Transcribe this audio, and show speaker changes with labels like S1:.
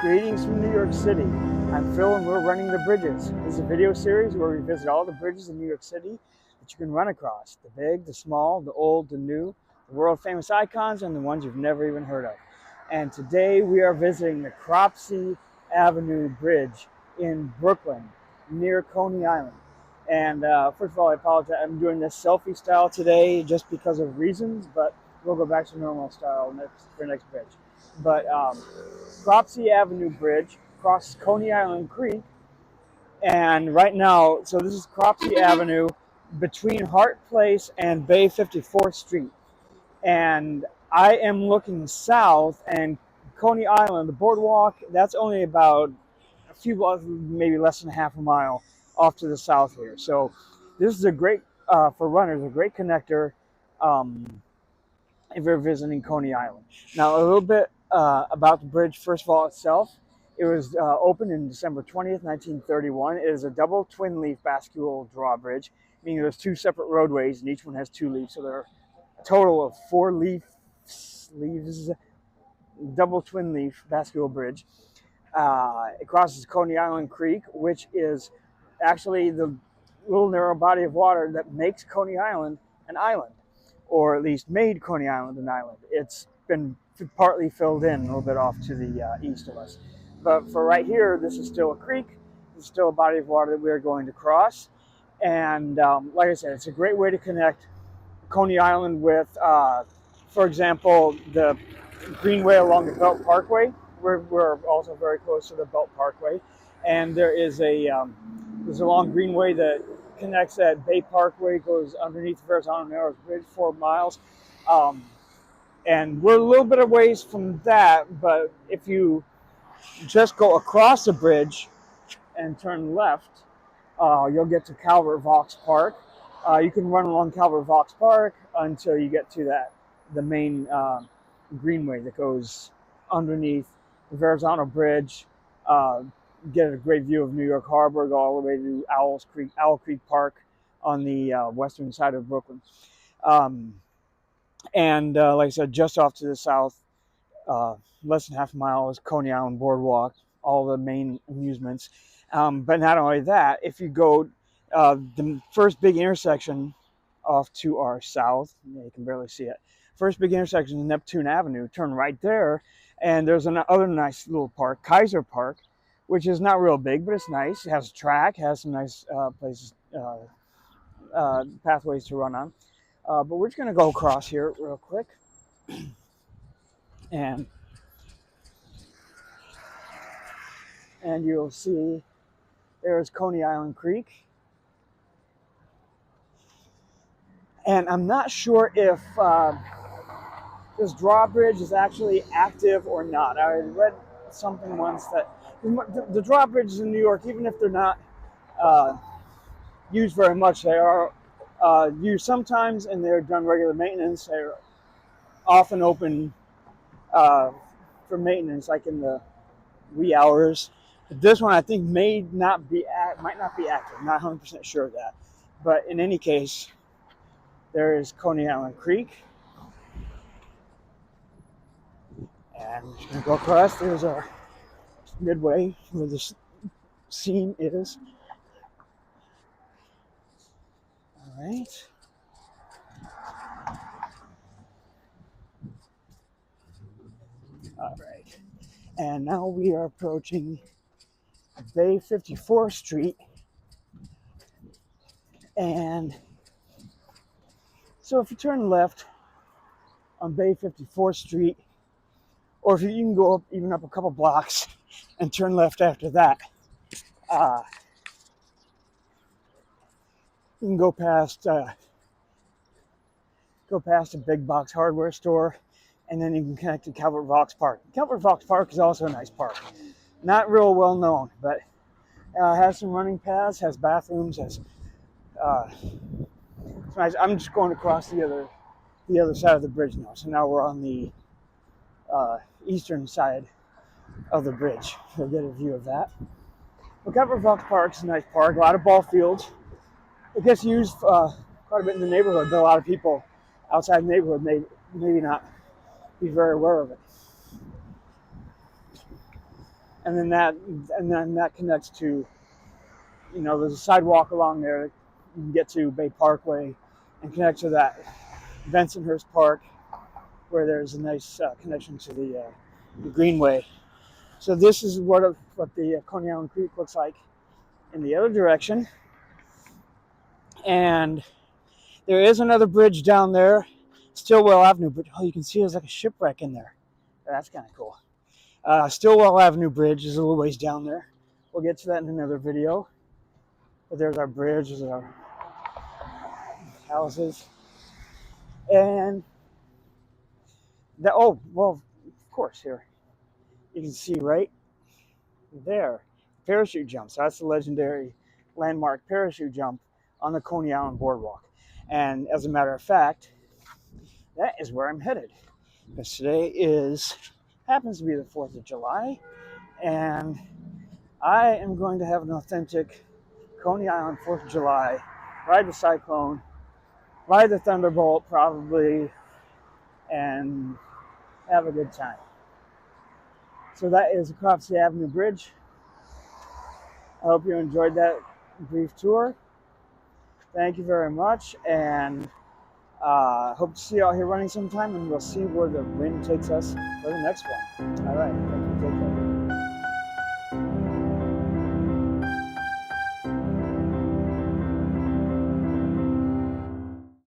S1: Greetings from New York City. I'm Phil and we're running the bridges. This is a video series where we visit all the bridges in New York City that you can run across. The big, the small, the old, the new, the world famous icons, and the ones you've never even heard of. And today we are visiting the Cropsey Avenue Bridge in Brooklyn near Coney Island. And first of all, I apologize. I'm doing this selfie style today just because of reasons, but we'll go back to normal style for next bridge. But Cropsey Avenue Bridge crosses Coney Island Creek, and right now, so this is Cropsey Avenue between Hart Place and Bay 54th Street, and I am looking south, and Coney Island, the boardwalk, that's only about a few blocks, maybe less than half a mile off to the south here. So this is a great, for runners, a great connector if you're visiting Coney Island. Now, a little bit about the bridge, first of all, itself. It was opened in December 20th, 1931. It is a double twin-leaf bascule drawbridge, meaning there's two separate roadways, and each one has two leaves. So there are a total of 4 leaves, double twin-leaf bascule bridge. It crosses Coney Island Creek, which is actually the little narrow body of water that makes Coney Island an island, or at least made Coney Island an island. It's been partly filled in a little bit off to the east of us. But for right here, this is still a creek. It's still a body of water that we are going to cross. And like I said, it's a great way to connect Coney Island with, for example, the greenway along the Belt Parkway. We're also very close to the Belt Parkway. And there is there's a long greenway that connects at Bay Parkway, goes underneath the Verrazano Narrows Bridge, 4 miles. And we're a little bit of ways from that, but if you just go across the bridge and turn left, you'll get to Calvert Vaux Park. You can run along Calvert Vaux Park until you get to the main greenway that goes underneath the Verrazano Bridge. Get a great view of New York Harbor, go all the way to Owl Creek Park on the western side of Brooklyn. And like I said, just off to the south, less than half a mile is Coney Island Boardwalk, all the main amusements. But not only that, if you go the first big intersection off to our south, you can barely see it. First big intersection is Neptune Avenue. Turn right there, and there's another nice little park, Kaiser Park, which is not real big, but it's nice. It has a track, has some nice places, pathways to run on. But we're just going to go across here real quick. And you'll see there's Coney Island Creek. And I'm not sure if this drawbridge is actually active or not. I read something once that the drawbridges in New York, even if they're not used very much, they are used sometimes, and they're done regular maintenance. They're often open for maintenance, like in the wee hours. But this one, I think, might not be active. I'm not 100% sure of that. But in any case, there is Coney Island Creek. And we're just going to go across. There's our midway where this scene is. All right. All right. And now we are approaching Bay 54th Street. And so if you turn left on Bay 54th Street, or if you can go up a couple blocks and turn left after that, you can go past a big box hardware store, and then you can connect to Calvert Vaux Park. Calvert Vaux Park is also a nice park. Not real well known, but has some running paths, has bathrooms, it's nice. I'm just going across the other side of the bridge now. So now we're on the eastern side of the bridge. We'll get a view of that. Well, Calvert Vaux Park is a nice park, a lot of ball fields. It gets used quite a bit in the neighborhood, but a lot of people outside the neighborhood may maybe not be very aware of it. and then that connects to, you know, there's a sidewalk along there. You can get to Bay Parkway and connect to that Bensonhurst Park, where there's a nice connection to the Greenway. So this is what the Coney Island Creek looks like in the other direction. And there is another bridge down there, Stillwell Avenue, but oh, you can see there's like a shipwreck in there. That's kind of cool. Stillwell Avenue Bridge is a little ways down there. We'll get to that in another video. But there's our bridge, there's our houses. And that, oh, well, of course, here. You can see right there, parachute jump. So that's the legendary landmark parachute jump on the Coney Island Boardwalk. And as a matter of fact, that is where I'm headed. Because today happens to be the 4th of July, and I am going to have an authentic Coney Island 4th of July, ride the Cyclone, ride the Thunderbolt probably, and have a good time. So that is the Cropsey Avenue Bridge. I hope you enjoyed that brief tour. Thank you very much, and hope to see you out here running sometime, and we'll see where the wind takes us for the next one. All right, thank you. Take care.